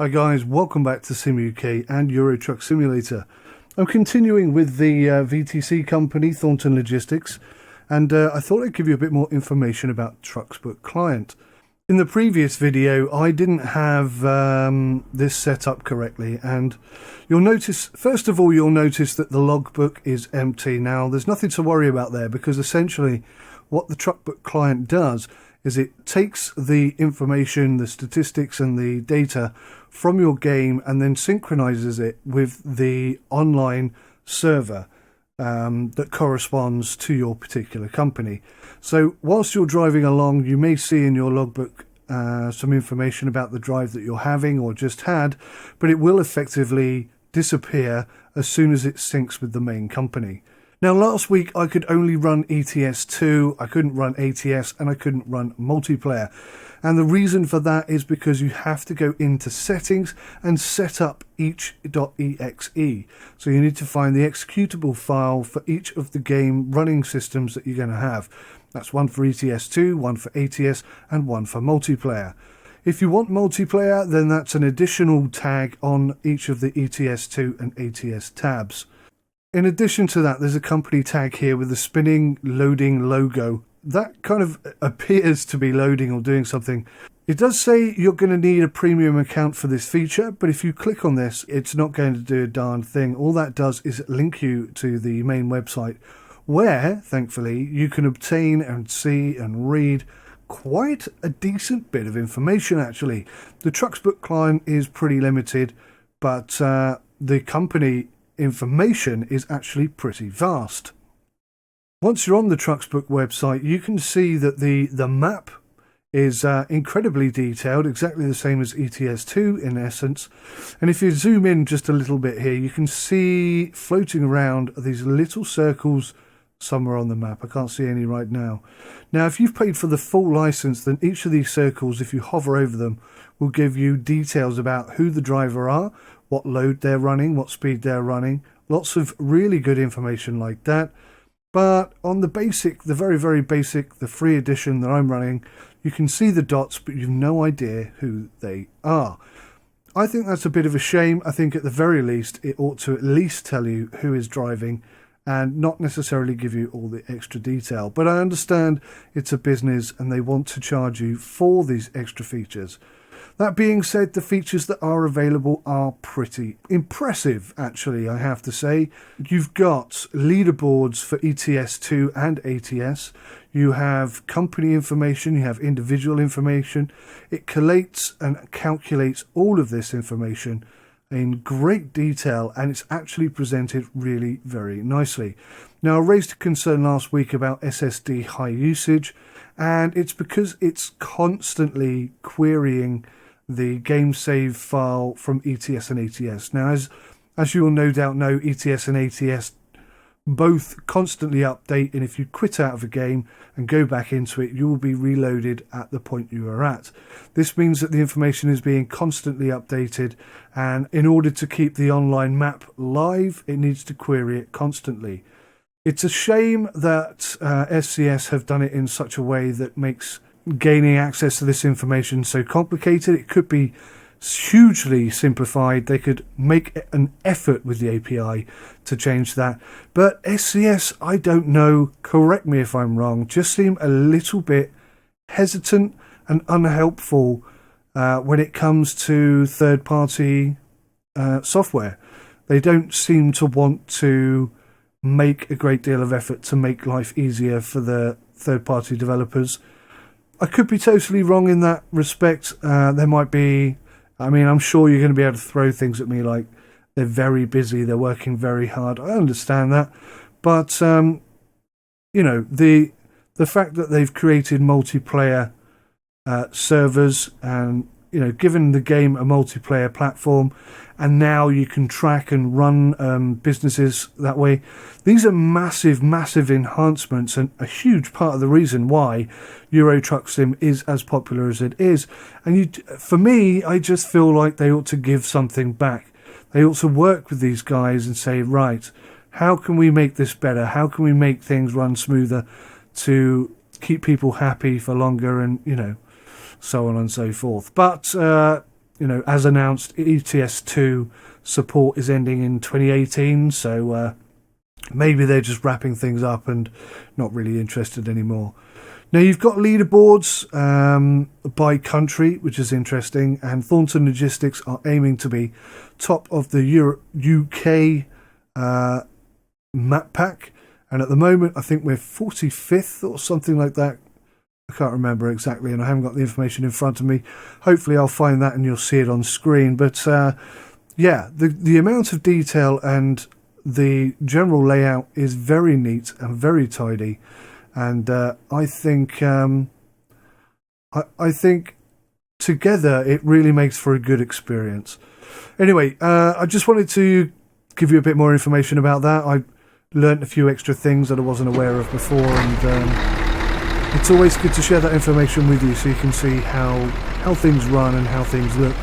Hi guys, welcome back to Sim UK and Euro Truck Simulator. I'm continuing with the VTC company, Thornton Logistics, and I thought I'd give you a bit more information about TrucksBook client. In the previous video, I didn't have this set up correctly, and you'll notice, first of all, you'll notice that the logbook is empty. Now, there's nothing to worry about there, because essentially what the TrucksBook client does is it takes the information, the statistics and the data from your game and then synchronizes it with the online server that corresponds to your particular company. So whilst you're driving along, you may see in your logbook some information about the drive that you're having or just had, but it will effectively disappear as soon as it syncs with the main company. Now, last week I could only run ETS 2, I couldn't run ATS, and I couldn't run multiplayer. And the reason for that is because you have to go into settings and set up each .exe. So you need to find the executable file for each of the game running systems that you're going to have. That's one for ETS 2, one for ATS, and one for multiplayer. If you want multiplayer, then that's an additional tag on each of the ETS 2 and ATS tabs. In addition to that, there's a company tag here with the spinning loading logo. That kind of appears to be loading or doing something. It does say you're going to need a premium account for this feature, but if you click on this, it's not going to do a darn thing. All that does is link you to the main website where, thankfully, you can obtain and see and read quite a decent bit of information, actually. The TrucksBook client is pretty limited, but the company information is actually pretty vast. Once you're on the TrucksBook website, you can see that the map is incredibly detailed, exactly the same as ETS2 in essence. And if you zoom in just a little bit here, you can see floating around these little circles somewhere on the map. I can't see any right now. Now, if you've paid for the full license, then each of these circles, if you hover over them, will give you details about who the driver are, what load they're running, what speed they're running. Lots of really good information like that. But on the basic, the very, very basic, the free edition that I'm running, you can see the dots, but you've no idea who they are. I think that's a bit of a shame. I think at the very least, it ought to at least tell you who is driving and not necessarily give you all the extra detail. But I understand it's a business and they want to charge you for these extra features. That being said, the features that are available are pretty impressive, actually, I have to say. You've got leaderboards for ETS2 and ATS. You have company information, you have individual information. It collates and calculates all of this information in great detail, and it's actually presented really very nicely. Now, I raised a concern last week about SSD high usage, and it's because it's constantly querying the game save file from ETS and ATS. Now, as you will no doubt know, ETS and ATS both constantly update, and if you quit out of a game and go back into it, you will be reloaded at the point you are at. This means that the information is being constantly updated, and in order to keep the online map live, it needs to query it constantly. It's a shame that SCS have done it in such a way that makes gaining access to this information so complicated. It could be hugely simplified. They could make an effort with the API to change that. But SCS, I don't know, correct me if I'm wrong, just seem a little bit hesitant and unhelpful when it comes to third-party software. They don't seem to want to make a great deal of effort to make life easier for the third-party developers. I could be totally wrong in that respect. There might be, I mean, I'm sure you're going to be able to throw things at me like they're very busy, they're working very hard. I understand that. But, you know, the fact that they've created multiplayer servers and, you know, given the game a multiplayer platform, and now you can track and run businesses that way. These are massive, massive enhancements, and a huge part of the reason why Euro Truck Sim is as popular as it is. And for me, I just feel like they ought to give something back. They ought to work with these guys and say, right, how can we make this better? How can we make things run smoother to keep people happy for longer, and, you know, so on and so forth. But as announced, ETS 2 support is ending in 2018, so maybe they're just wrapping things up and not really interested anymore. Now, you've got leaderboards by country, which is interesting, and Thornton Logistics are aiming to be top of the UK map pack, and at the moment I think we're 45th or something like that. I can't remember exactly, and I haven't got the information in front of me. Hopefully I'll find that and you'll see it on screen. But yeah, the amount of detail and the general layout is very neat and very tidy, and I think I think together it really makes for a good experience. Anyway, I just wanted to give you a bit more information about that. I learnt a few extra things that I wasn't aware of before, and it's always good to share that information with you so you can see how things run and how things look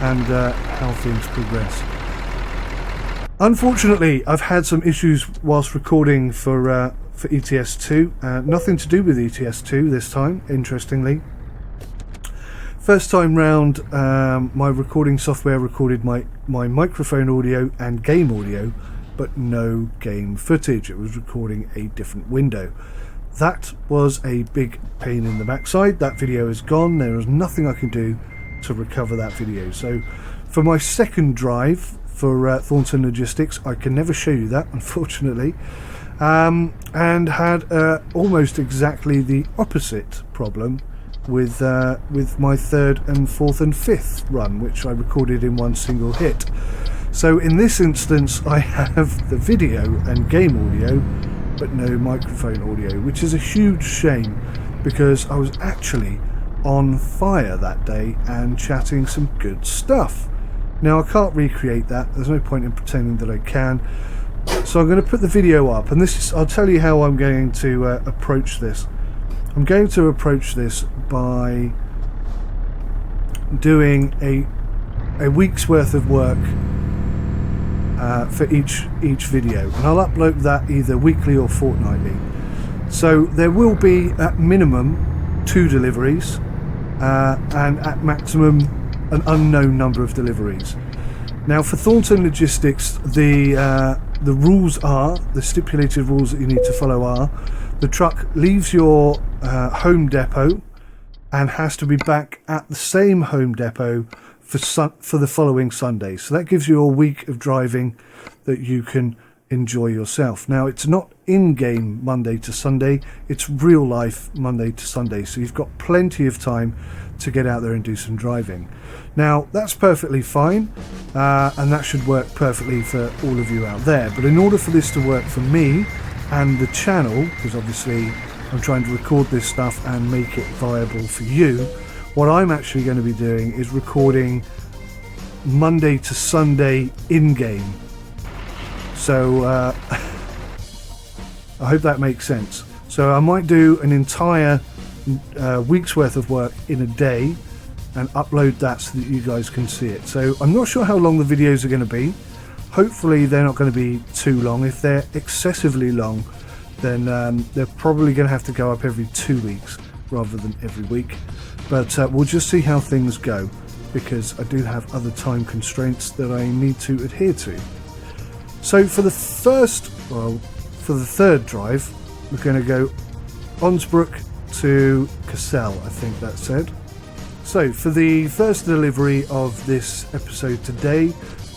and how things progress. Unfortunately, I've had some issues whilst recording for ETS 2. Nothing to do with ETS 2 this time, interestingly. First time round, my recording software recorded my microphone audio and game audio, but no game footage. It was recording a different window. That was a big pain in the backside. That video is gone. There is nothing I can do to recover that video. So for my second drive for Thornton Logistics, I can never show you that, unfortunately, and had almost exactly the opposite problem with my third and fourth and fifth run, which I recorded in one single hit. So in this instance I have the video and game audio but no microphone audio, which is a huge shame because I was actually on fire that day and chatting some good stuff. Now I can't recreate that, there's no point in pretending that I can, so I'm going to put the video up, and I'll tell you how I'm going to approach this. I'm going to approach this by doing a week's worth of work for each video, and I'll upload that either weekly or fortnightly. So there will be at minimum 2 deliveries and at maximum an unknown number of deliveries. Now for Thornton Logistics, the rules are, the stipulated rules that you need to follow are, the truck leaves your home depot and has to be back at the same home depot for the following Sunday. So that gives you a week of driving that you can enjoy yourself. Now it's not in-game Monday to Sunday, it's real life Monday to Sunday, so you've got plenty of time to get out there and do some driving. Now that's perfectly fine, and that should work perfectly for all of you out there, but in order for this to work for me and the channel, because obviously I'm trying to record this stuff and make it viable for you, what I'm actually going to be doing is recording Monday to Sunday in-game. So I hope that makes sense. So I might do an entire week's worth of work in a day and upload that so that you guys can see it. So I'm not sure how long the videos are going to be. Hopefully they're not going to be too long. If they're excessively long, then they're probably going to have to go up every 2 weeks rather than every week. But we'll just see how things go, because I do have other time constraints that I need to adhere to. So for the third drive, we're going to go Osnabrück to Cassel, I think that said. So for the first delivery of this episode today,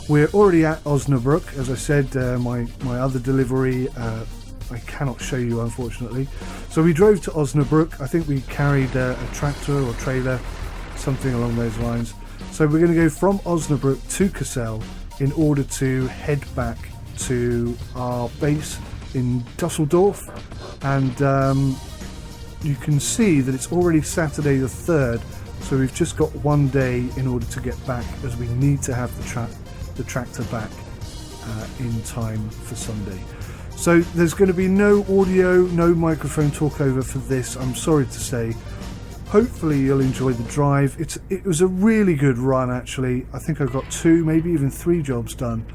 we're already at Osnabrück. As I said, my other delivery I cannot show you, unfortunately. So we drove to Osnabrück. I think we carried a tractor or trailer, something along those lines. So we're going to go from Osnabrück to Cassel in order to head back to our base in Düsseldorf. And you can see that it's already Saturday the 3rd, so we've just got 1 day in order to get back, as we need to have the tractor back in time for Sunday. So there's going to be no audio, no microphone talkover for this, I'm sorry to say. Hopefully you'll enjoy the drive. It was a really good run, actually. I think I got 2, maybe even 3 jobs done.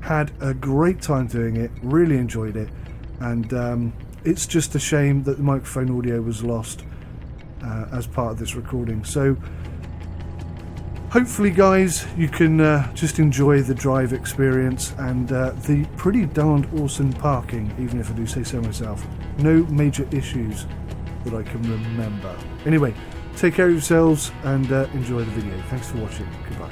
Had a great time doing it, really enjoyed it, and it's just a shame that the microphone audio was lost as part of this recording. So hopefully, guys, you can just enjoy the drive experience and the pretty darned awesome parking, even if I do say so myself. No major issues that I can remember. Anyway, take care of yourselves and enjoy the video. Thanks for watching. Goodbye.